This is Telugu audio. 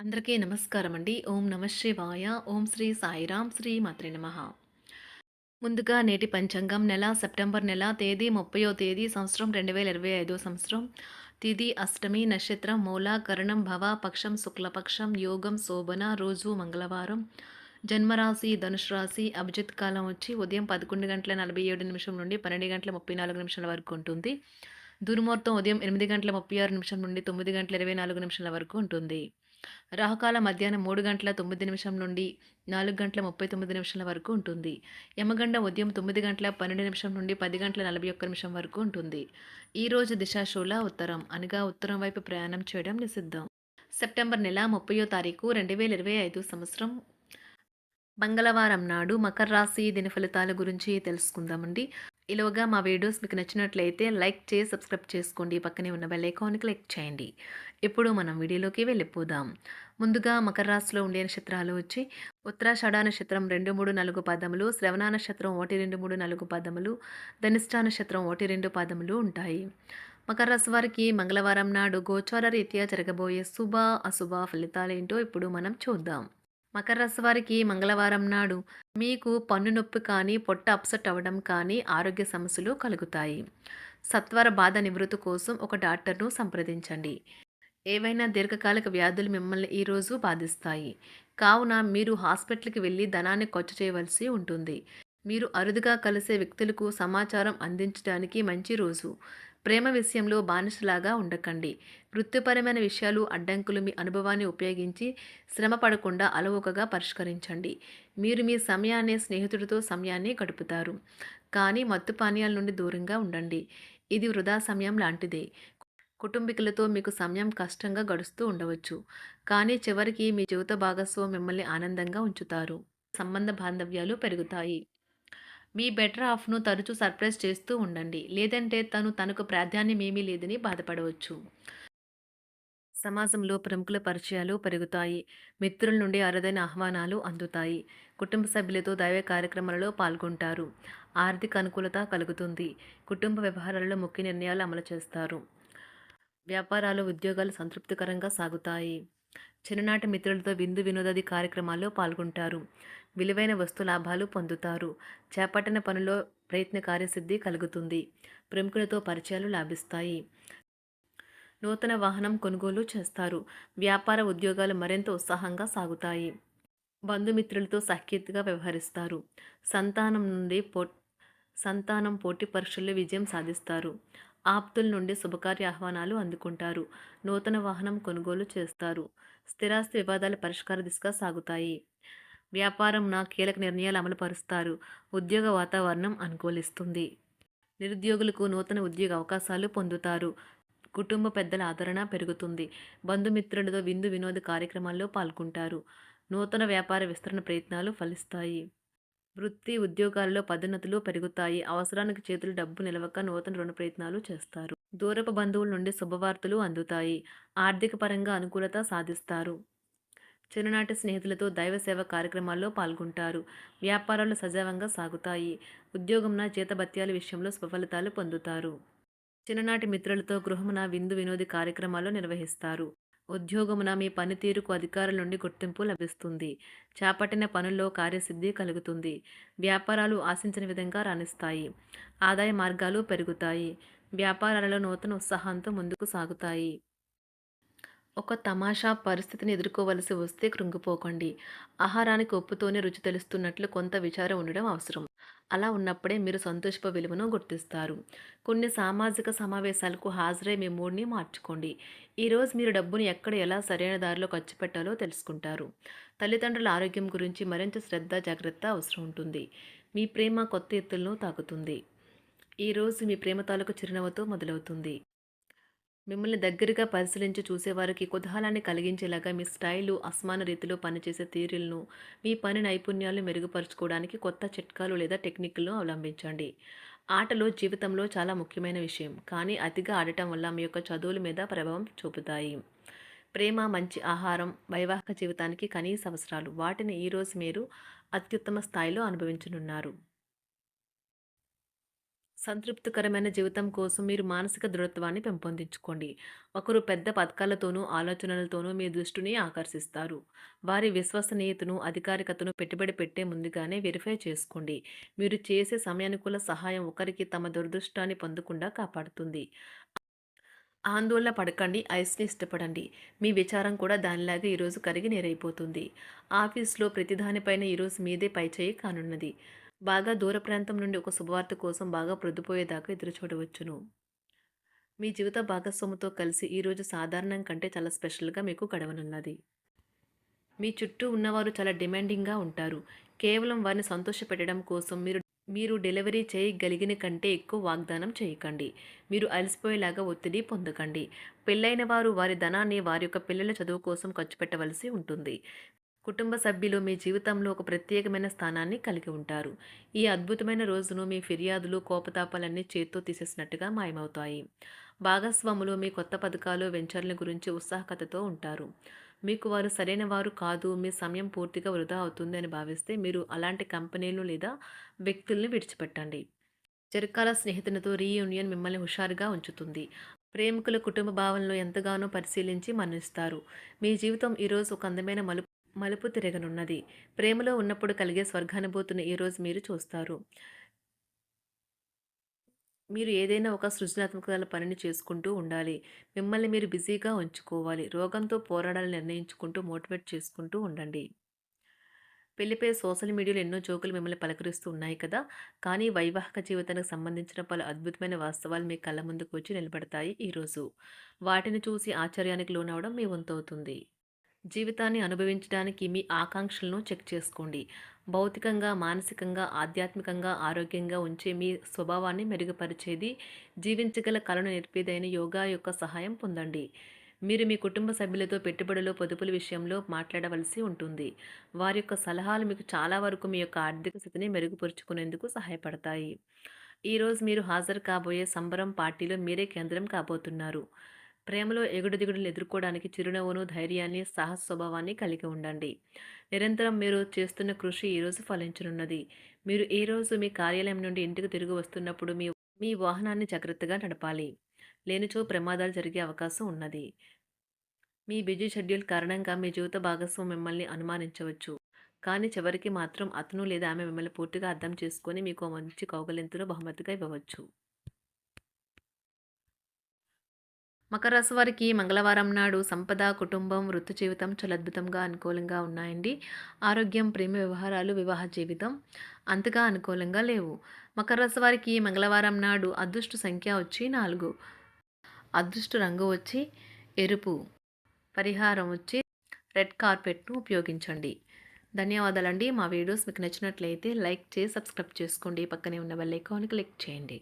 అందరికీ నమస్కారం అండి. ఓం నమ శివాయ. ఓం శ్రీ సాయిరాం. శ్రీ మాత్రే నమః. ముందుగా నేటి పంచాంగం నెల సెప్టెంబర్ నెల తేదీ 30వ తేదీ సంవత్సరం 2025 సంవత్సరం. తిథి అష్టమి నక్షత్రం మూల కరణం భవ పక్షం శుక్లపక్షం యోగం శోభన రోజు మంగళవారం. జన్మరాశి ధనుసు రాశి అభిజిత్ కాలం వచ్చి ఉదయం 11:47 నుండి 12:34 వరకు ఉంటుంది. దుర్ముహూర్తం ఉదయం 8:36 నుండి 9:24 వరకు ఉంటుంది. రాహుకాలం మధ్యాహ్నం 3:09 నుండి 4:39 వరకు ఉంటుంది. యమగండం ఉదయం 9:12 నుండి 10:41 వరకు ఉంటుంది. ఈరోజు దిశాశూల ఉత్తరం అనగా ఉత్తరం వైపు ప్రయాణం చేయడం నిషిద్ధం. సెప్టెంబర్ నెల 30వ తారీఖు 2025 సంవత్సరం మంగళవారం నాడు మకర రాశి దిన ఫలితాల గురించి తెలుసుకుందామండి. ఈలోగా మా వీడియోస్ మీకు నచ్చినట్లయితే లైక్ చేసి సబ్స్క్రైబ్ చేసుకోండి. పక్కనే ఉన్న బెల్ ఐకాన్ క్లిక్ చేయండి. ఇప్పుడు మనం వీడియోలోకి వెళ్ళిపోదాం. ముందుగా మకర రాశిలో ఉండే నక్షత్రాలు వచ్చి ఉత్తరాషాఢ నక్షత్రం 2, 3, 4 పాదములు, శ్రవణ నక్షత్రం 1, 2, 3, 4 పాదములు, ధనిష్ట నక్షత్రం 1, 2 పాదములు ఉంటాయి. మకర రాశి వారికి మంగళవారం నాడు గోచార రీత్యా జరగబోయే శుభ అశుభ ఫలితాలేంటో ఇప్పుడు మనం చూద్దాం. మకర రాశి వారికి మంగళవారం నాడు మీకు పన్ను నొప్పి కానీ పొట్ట అప్సెట్ అవ్వడం కానీ ఆరోగ్య సమస్యలు కలుగుతాయి. సత్వర బాధ నివృత్తి కోసం ఒక డాక్టర్ను సంప్రదించండి. ఏవైనా దీర్ఘకాలిక వ్యాధులు మిమ్మల్ని ఈరోజు బాధిస్తాయి. కావున మీరు హాస్పిటల్కి వెళ్ళి ధనాన్ని ఖర్చు చేయవలసి ఉంటుంది. మీరు అరుదుగా కలిసే వ్యక్తులకు సమాచారం అందించడానికి మంచి రోజు. ప్రేమ విషయంలో బానిసలాగా ఉండకండి. వృత్తిపరమైన విషయాలు అడ్డంకులు మీ అనుభవాన్ని ఉపయోగించి శ్రమ పడకుండా అలవోకగా పరిష్కరించండి. మీరు మీ సమయాన్ని స్నేహితుడితో సమయాన్ని గడుపుతారు. కానీ మత్తు పానీయాల నుండి దూరంగా ఉండండి. ఇది వృధా సమయం లాంటిదే. కుటుంబీకులతో మీకు సమయం కష్టంగా గడుస్తూ ఉండవచ్చు. కానీ చివరికి మీ జీవిత భాగస్వామి మిమ్మల్ని ఆనందంగా ఉంచుతారు. సంబంధ బాంధవ్యాలు పెరుగుతాయి. మీ బెటర్ హాఫ్ను తరచూ సర్ప్రైజ్ చేస్తూ ఉండండి. లేదంటే తనకు ప్రాధాన్యమేమీ లేదని బాధపడవచ్చు. సమాజంలో ప్రముఖుల పరిచయాలు పెరుగుతాయి. మిత్రుల నుండి అరుదైన ఆహ్వానాలు అందుతాయి. కుటుంబ సభ్యులతో దైవ కార్యక్రమాలలో పాల్గొంటారు. ఆర్థిక అనుకూలత కలుగుతుంది. కుటుంబ వ్యవహారాలలో ముఖ్య నిర్ణయాలు అమలు చేస్తారు. వ్యాపారాలు ఉద్యోగాలు సంతృప్తికరంగా సాగుతాయి. చిన్ననాటి మిత్రులతో విందు వినోదాది కార్యక్రమాల్లో పాల్గొంటారు. విలువైన వస్తు లాభాలు పొందుతారు. చేపట్టిన పనిలో ప్రయత్న కార్యసిద్ధి కలుగుతుంది. ప్రముఖులతో పరిచయాలు లాభిస్తాయి. నూతన వాహనం కొనుగోలు చేస్తారు. వ్యాపార ఉద్యోగాలు మరింత ఉత్సాహంగా సాగుతాయి. బంధుమిత్రులతో సఖ్యతగా వ్యవహరిస్తారు. సంతానం నుండి సంతానం పోటీ పరీక్షల్లో విజయం సాధిస్తారు. ఆప్తుల నుండి శుభకార్య ఆహ్వానాలు అందుకుంటారు. నూతన వాహనం కొనుగోలు చేస్తారు. స్థిరాస్తి వివాదాల పరిష్కార దిశగా సాగుతాయి. వ్యాపారంన కీలక నిర్ణయాలు అమలుపరుస్తారు. ఉద్యోగ వాతావరణం అనుకూలిస్తుంది. నిరుద్యోగులకు నూతన ఉద్యోగ అవకాశాలు పొందుతారు. కుటుంబ పెద్దల ఆదరణ పెరుగుతుంది. బంధుమిత్రులతో విందు వినోద కార్యక్రమాల్లో పాల్గొంటారు. నూతన వ్యాపార విస్తరణ ప్రయత్నాలు ఫలిస్తాయి. వృత్తి ఉద్యోగాల్లో పదోన్నతులు పెరుగుతాయి. అవసరానికి చేతులు డబ్బు నిలవక నూతన రుణ ప్రయత్నాలు చేస్తారు. దూరపు బంధువుల నుండి శుభవార్తలు అందుతాయి. ఆర్థిక పరంగా అనుకూలత సాధిస్తారు. చిన్ననాటి స్నేహితులతో దైవ సేవ కార్యక్రమాల్లో పాల్గొంటారు. వ్యాపారాలు సజావంగా సాగుతాయి. ఉద్యోగంన జీతభత్యాల విషయంలో శుభఫలితాలు పొందుతారు. చిన్ననాటి మిత్రులతో గృహమున విందు వినోది కార్యక్రమాలు నిర్వహిస్తారు. ఉద్యోగమున మీ పనితీరుకు అధికారుల నుండి గుర్తింపు లభిస్తుంది. చేపట్టిన పనుల్లో కార్యసిద్ధి కలుగుతుంది. వ్యాపారాలు ఆశించిన విధంగా రాణిస్తాయి. ఆదాయ మార్గాలు పెరుగుతాయి. వ్యాపారాలలో నూతన ఉత్సాహంతో ముందుకు సాగుతాయి. ఒక తమాషా పరిస్థితిని ఎదుర్కోవలసి వస్తే కృంగిపోకండి. ఆహారానికి ఉప్పుతోనే రుచి తెలుస్తున్నట్లు కొంత విచారం ఉండడం అవసరం. అలా ఉన్నప్పుడే మీరు సంతోషపు విలువను గుర్తిస్తారు. కొన్ని సామాజిక సమావేశాలకు హాజరై మీ మూడ్ని మార్చుకోండి. ఈరోజు మీరు డబ్బును ఎక్కడ ఎలా సరైన దారిలో ఖర్చు పెట్టాలో తెలుసుకుంటారు. తల్లిదండ్రుల ఆరోగ్యం గురించి మరింత శ్రద్ధ జాగ్రత్త అవసరం ఉంటుంది. మీ ప్రేమ కొత్త ఎత్తులను తాకుతుంది. ఈరోజు మీ ప్రేమ తాలూకు చిరునవ్వుతో మొదలవుతుంది. మిమ్మల్ని దగ్గరగా పరిశీలించి చూసేవారికి కుతూహలాన్ని కలిగించేలాగా మీ స్టైలు, అసమాన రీతిలో పనిచేసే తీరులను, మీ పని నైపుణ్యాలను మెరుగుపరుచుకోవడానికి కొత్త చిట్కాలు లేదా టెక్నిక్లను అవలంబించండి. ఆటలు జీవితంలో చాలా ముఖ్యమైన విషయం, కానీ అతిగా ఆడటం వల్ల మీ యొక్క చదువుల మీద ప్రభావం చూపుతాయి. ప్రేమ, మంచి ఆహారం వైవాహిక జీవితానికి కనీస అవసరాలు. వాటిని ఈరోజు మీరు అత్యుత్తమ స్థాయిలో అనుభవించనున్నారు. సంతృప్తికరమైన జీవితం కోసం మీరు మానసిక దృఢత్వాన్ని పెంపొందించుకోండి. ఒకరు పెద్ద పథకాలతోనూ, ఆలోచనలతోనూ మీ దృష్టిని ఆకర్షిస్తారు. వారి విశ్వసనీయతను, అధికారికతను పెట్టుబడి పెట్టే ముందుగానే వెరిఫై చేసుకోండి. మీరు చేసే సమయానుకూల సహాయం ఒకరికి తమ దురదృష్టాన్ని పొందకుండా కాపాడుతుంది. ఆందోళన పడకండి, ఐస్‌ని ఇష్టపడండి. మీ విచారం కూడా దానిలాగే ఈరోజు కరిగి నీరైపోతుంది. ఆఫీస్‌లో ప్రతి దానిపైన ఈరోజు మీదే పైచేయి కానున్నది. బాగా దూర ప్రాంతం నుండి ఒక శుభవార్త కోసం బాగా ప్రొద్దుపోయేదాకా ఎదురుచూడవచ్చును. మీ జీవిత భాగస్వామితో కలిసి ఈరోజు సాధారణం కంటే చాలా స్పెషల్‌గా మీకు గడవనున్నది. మీ చుట్టూ ఉన్నవారు చాలా డిమాండింగ్‌గా ఉంటారు. కేవలం వారిని సంతోషపెట్టడం కోసం మీరు డెలివరీ చేయగలిగిన కంటే ఎక్కువ వాగ్దానం చేయకండి. మీరు అలసిపోయేలాగా ఒత్తిడి పొందకండి. పెళ్లైన వారు వారి ధనాన్ని వారి యొక్క పిల్లల చదువు కోసం ఖర్చు పెట్టవలసి ఉంటుంది. కుటుంబ సభ్యులు మీ జీవితంలో ఒక ప్రత్యేకమైన స్థానాన్ని కలిగి ఉంటారు. ఈ అద్భుతమైన రోజును మీ ఫిర్యాదులు, కోపతాపాలన్నీ చేత్తో తీసేసినట్టుగా మాయమవుతాయి. భాగస్వాములు మీ కొత్త పథకాలు, వెంచర్ల గురించి ఉత్సాహకతతో ఉంటారు. మీకు వారు సరైన వారు కాదు, మీ సమయం పూర్తిగా వృధా అవుతుంది అని భావిస్తే మీరు అలాంటి కంపెనీలు లేదా వ్యక్తుల్ని విడిచిపెట్టండి. చిరకాల స్నేహితునితో రీయూనియన్ మిమ్మల్ని హుషారుగా ఉంచుతుంది. ప్రేమికుల కుటుంబ భావనలు ఎంతగానో పరిశీలించి మన్నిస్తారు. మీ జీవితం ఈరోజు ఒక అందమైన మలుపు తిరగనున్నది. ప్రేమలో ఉన్నప్పుడు కలిగే స్వర్గానుభూతిని ఈరోజు మీరు చూస్తారు. మీరు ఏదైనా ఒక సృజనాత్మక పనిని చేసుకుంటూ ఉండాలి. మిమ్మల్ని మీరు బిజీగా ఉంచుకోవాలి. రోగంతో పోరాడాలని నిర్ణయించుకుంటూ మోటివేట్ చేసుకుంటూ ఉండండి. పెళ్లిపై సోషల్ మీడియాలో ఎన్నో జోకులు మిమ్మల్ని పలకరిస్తూ ఉన్నాయి కదా! కానీ వైవాహిక జీవితానికి సంబంధించిన పలు అద్భుతమైన వాస్తవాలు మీ కళ్ళ ముందుకు వచ్చి నిలబడతాయి ఈరోజు. వాటిని చూసి ఆశ్చర్యానికి లోనవ్వడం మీ వంతవుతుంది. జీవితాన్ని అనుభవించడానికి మీ ఆకాంక్షలను చెక్ చేసుకోండి. భౌతికంగా, మానసికంగా, ఆధ్యాత్మికంగా ఆరోగ్యంగా ఉంచే మీ స్వభావాన్ని మెరుగుపరిచేది, జీవించగల కళను నేర్పేదైన యోగా యొక్క సహాయం పొందండి. మీరు మీ కుటుంబ సభ్యులతో పెట్టుబడులు, పొదుపుల విషయంలో మాట్లాడవలసి ఉంటుంది. వారి యొక్క సలహాలు మీకు చాలా వరకు మీ యొక్క ఆర్థిక స్థితిని మెరుగుపరుచుకునేందుకు సహాయపడతాయి. ఈరోజు మీరు హాజరు కాబోయే సంబరం పార్టీలో మీరే కేంద్రం కాబోతున్నారు. ప్రేమలో ఎగుడుదిగుడులు ఎదుర్కోవడానికి చిరునవ్వును, ధైర్యాన్ని, సాహస స్వభావాన్ని కలిగి ఉండండి. నిరంతరం మీరు చేస్తున్న కృషి ఈరోజు ఫలించనున్నది. మీరు ఈరోజు మీ కార్యాలయం నుండి ఇంటికి తిరిగి వస్తున్నప్పుడు మీ మీ వాహనాన్ని జాగ్రత్తగా నడపాలి. లేనిచో ప్రమాదాలు జరిగే అవకాశం ఉన్నది. మీ బిజీ షెడ్యూల్ కారణంగా మీ జీవిత భాగస్వామి మిమ్మల్ని అనుమానించవచ్చు. కానీ చివరికి మాత్రం అతను లేదా ఆమె మిమ్మల్ని పూర్తిగా అర్థం చేసుకొని మీకు ఓ మంచి కౌగిలింతను బహుమతిగా ఇవ్వవచ్చు. మకర రాశి వారికి మంగళవారం నాడు సంపద, కుటుంబం, వృత్తి జీవితం చాలా అద్భుతంగా అనుకూలంగా ఉన్నాయండి. ఆరోగ్యం, ప్రేమ వ్యవహారాలు, వివాహ జీవితం అంతగా అనుకూలంగా లేవు. మకర రాశి వారికి మంగళవారం నాడు అదృష్ట సంఖ్య వచ్చి 4. అదృష్ట రంగు వచ్చి ఎరుపు. పరిహారం వచ్చి రెడ్ కార్పెట్ను ఉపయోగించండి. ధన్యవాదాలండి. మా వీడియోస్ మీకు నచ్చినట్లయితే లైక్ చేసి సబ్స్క్రైబ్ చేసుకోండి. పక్కనే ఉన్న బెల్ ఐకాన్ క్లిక్ చేయండి.